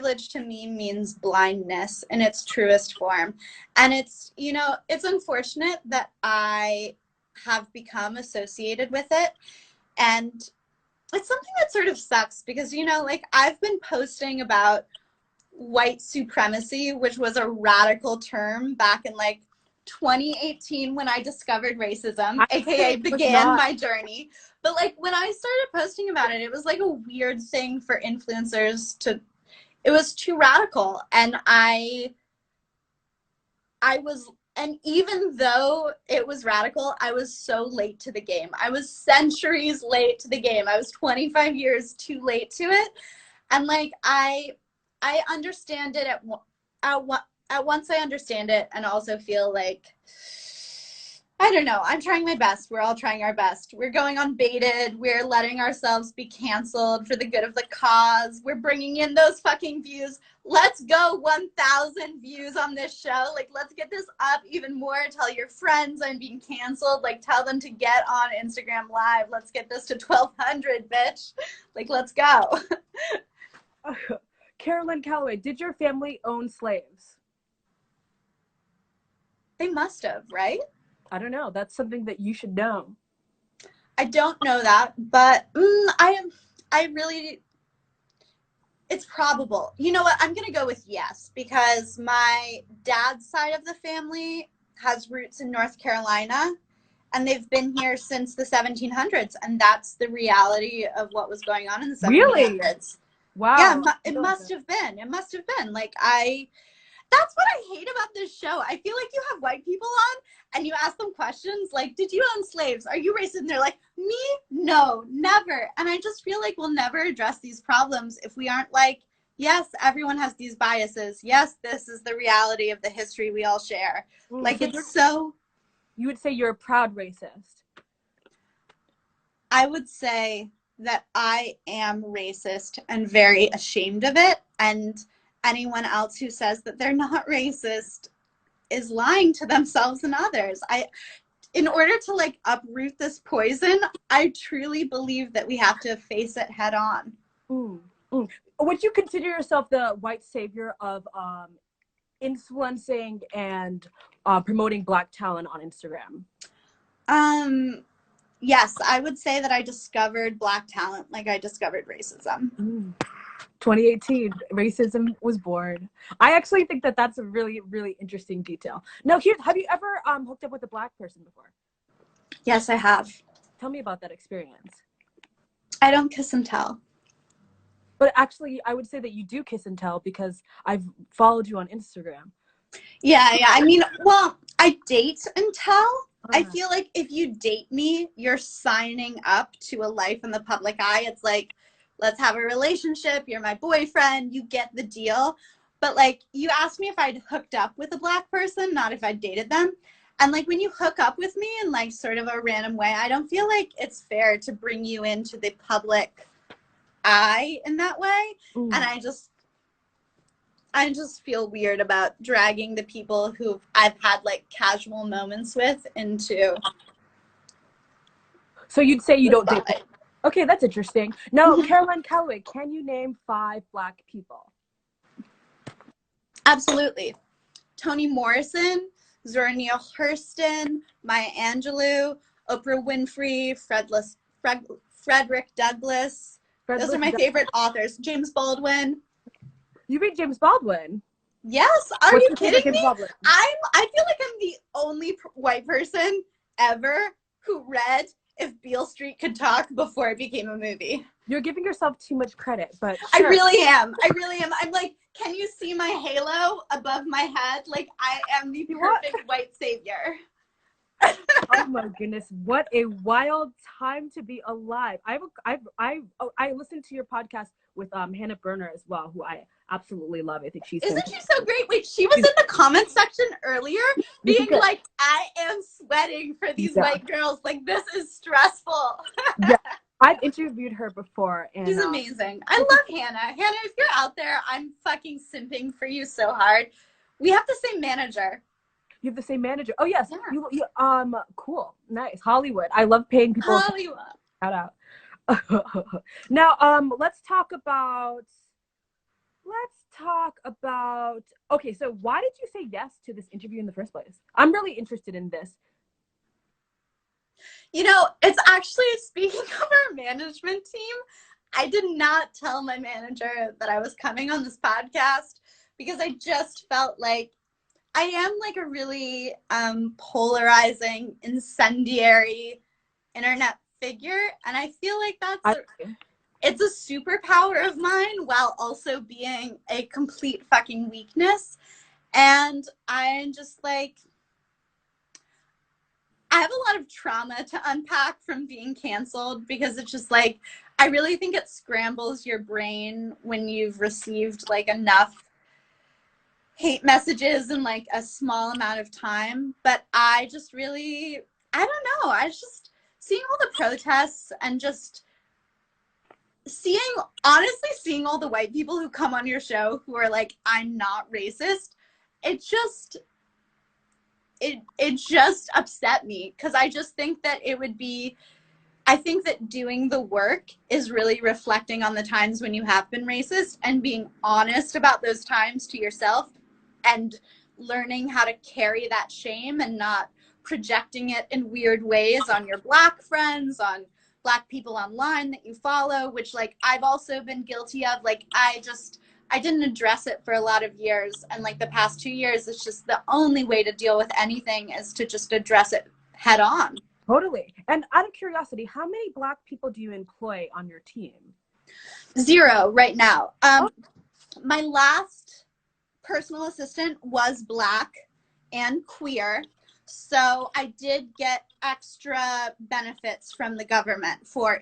privilege to me means blindness in its truest form. And it's, you know, it's unfortunate that I have become associated with it. And it's something that sort of sucks because, you know, like I've been posting about white supremacy, which was a radical term back in like 2018 when I discovered racism, aka began my journey. But like when I started posting about it, it was like a weird thing for influencers to, it was too radical. And and even though it was radical, I was so late to the game. I was centuries late to the game. I was 25 years too late to it. And like I understand it at once I understand it, and also feel like, I don't know, I'm trying my best. We're all trying our best. We're going unbaited. We're letting ourselves be canceled for the good of the cause. We're bringing in those fucking views. Let's go 1,000 views on this show. Like, let's get this up even more. Tell your friends I'm being canceled. Like, tell them to get on Instagram Live. Let's get this to 1,200, bitch. Like, let's go. Carolyn Calloway, did your family own slaves? They must have, right? I don't know. That's something that you should know. I don't know that, but I really, it's probable. You know what? I'm going to go with yes, because my dad's side of the family has roots in North Carolina, and they've been here since the 1700s, and that's the reality of what was going on in the 1700s. Really? Wow. Yeah, it must have been. It must have been. Like, that's what I hate about this show. I feel like you have white people on and you ask them questions like, did you own slaves? Are you racist? And they're like, me? No, never. And I just feel like we'll never address these problems if we aren't like, yes, everyone has these biases. Yes, this is the reality of the history we all share. Like, so it's so... You would say you're a proud racist. I would say that I am racist and very ashamed of it. And anyone else who says that they're not racist is lying to themselves and others. In order to like uproot this poison, I truly believe that we have to face it head on. Would you consider yourself the white savior of influencing and promoting Black talent on Instagram? Yes, I would say that I discovered Black talent like I discovered racism. 2018, racism was born. I actually think that that's a really, really interesting detail. Now, have you ever hooked up with a Black person before? Yes, I have. Tell me about that experience. I don't kiss and tell. But actually, I would say that you do kiss and tell because I've followed you on Instagram. Yeah. I mean, well, I date and tell. I feel like if you date me, you're signing up to a life in the public eye. It's like, let's have a relationship. You're my boyfriend. You get the deal. But like, you asked me if I'd hooked up with a Black person, not if I dated them. And like, when you hook up with me in like sort of a random way, I don't feel like it's fair to bring you into the public eye in that way. And I just feel weird about dragging the people who I've had like casual moments with into. So you'd say you don't date them. Okay, that's interesting. Now, Caroline Calloway, can you name 5 Black people? Absolutely. Toni Morrison, Zora Neale Hurston, Maya Angelou, Oprah Winfrey, Frederick Douglass. Those are my favorite authors. James Baldwin. You read James Baldwin? Yes. Are you kidding me? I feel like I'm the only white person ever who read If Beale Street Could Talk before it became a movie. You're giving yourself too much credit, but sure. I really am. I'm like, can you see my halo above my head? Like, I am the perfect white savior. Oh my goodness, what a wild time to be alive. I listened to your podcast with Hannah Berner as well, who I absolutely love. I think she's Isn't she so great? Wait, she was in the comment section earlier being like, I am sweating for these white girls. Like, this is stressful. Yeah, I've interviewed her before. And she's amazing. I love Hannah. Hannah, if you're out there, I'm fucking simping for you so hard. We have the same manager. You have the same manager. Oh yes. Yeah. You cool. Nice. Hollywood. I love paying people. Hollywood. Shout out. Now, let's talk about, okay, so why did you say yes to this interview in the first place? I'm really interested in this. You know, it's actually, speaking of our management team, I did not tell my manager that I was coming on this podcast because I just felt like I am like a really polarizing, incendiary internet figure. And I feel like I, it's a superpower of mine while also being a complete fucking weakness. And I'm just like, I have a lot of trauma to unpack from being canceled because it's just like, I really think it scrambles your brain when you've received like enough hate messages in like a small amount of time. But I just really, I don't know. I just seeing all the protests and just seeing, honestly, seeing all the white people who come on your show who are like, I'm not racist. It just, it just upset me because I just think that it would be, I think that doing the work is really reflecting on the times when you have been racist and being honest about those times to yourself and learning how to carry that shame and not projecting it in weird ways on your Black friends, on Black people online that you follow, which like I've also been guilty of. Like I didn't address it for a lot of years, and like the past 2 years, it's just the only way to deal with anything is to just address it head on. Totally. And out of curiosity, how many Black people do you employ on your team? 0 right now. My last personal assistant was Black and queer, so I did get extra benefits from the government for